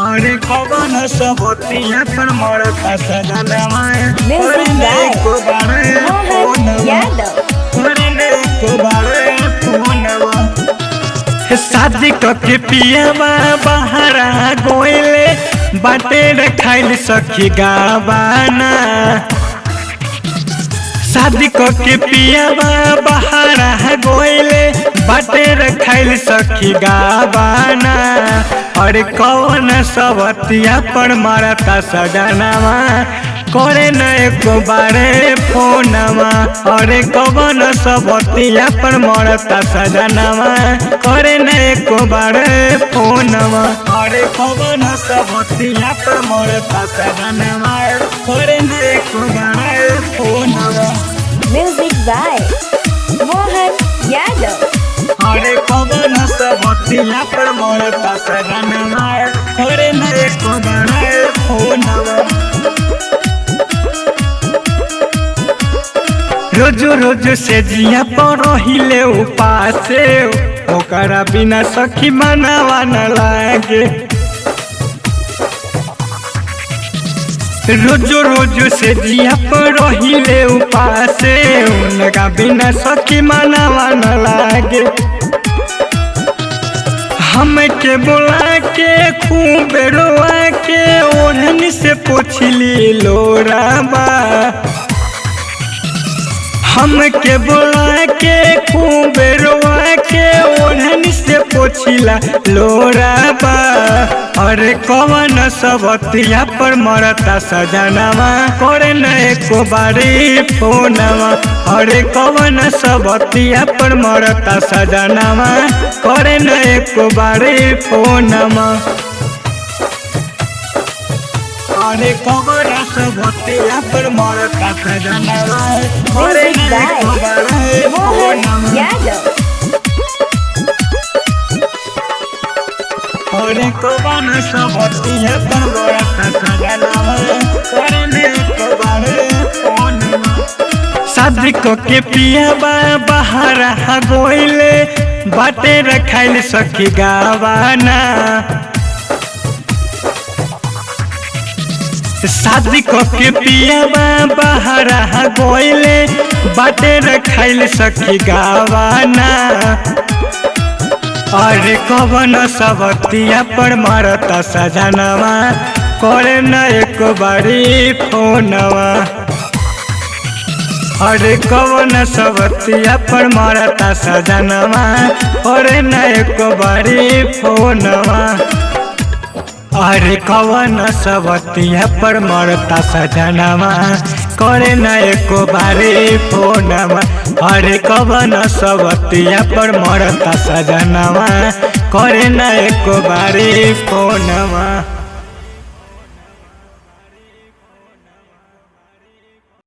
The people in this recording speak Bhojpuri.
अरे कवन सबतिया पर मरता सजनवा Music by Mohan शादी के पियावा बहरा गोइले बाटे रखाइल सखी गावाना। शादी के पियावा बहरा गोइले बाटे रखाइल सखी गावाना। और कौन सबतिया पर मारता सजनवा करे न एको बारे फोनवा। अरे कौन सबतिया पर मरता सजनवा करे न एको बारे फोनवा। अरे कौन सबतिया पर मरता सजनवा करे न एको बारे फोनवा। Music by Mohan Yadav अरे कौन सबतिया पर मरता सजनवा करे न एको बारे फोनवा। रोज रोज से जिया पर रहिले उपासे ओकरा बिना सखी मनावा न लागे। रोज रोज से जिया पर रहिले उपासे उनका बिना सखी मनावा न लागे। हमके बुला के खूब रोआ के ओढ़नी से पोछली लोराबा। हमके बुला के खूब रोआ के ओढ़नी से पोछिला लोराबा। अरे कौन सबतिया पर मरता सजनवा करे न एको बारी फोनवा। अरे कौन सबतिया पर मरता सजनवा करे न एको बारी फोनवा। अरे कौन सबतिया पर मरता सजनवा करे न एको बारी Mohan फोनवा। Yadav अरे कौन सबतिया पर मरता सजनवा करे न एको बारी फोनवा। शादी के पियावा बहरा गोइले बाटे रखाइल सखी गावाना। शादी के पियावा बहरा गोइले बाटे रखाइल सखी गावाना। अरे कौन सबतिया पर मरता सजनवा करे न एको बारी फोनवा। अरे कौन सबतिया पर मरता सजनवा करे न एको बारी फोनवा। अरे कौन सबतिया पर मरता सजनवा करे न एको बारी फोनवा। अरे कौन सबतिया पर मरता सजनवा करे न एको बारी फोनवा।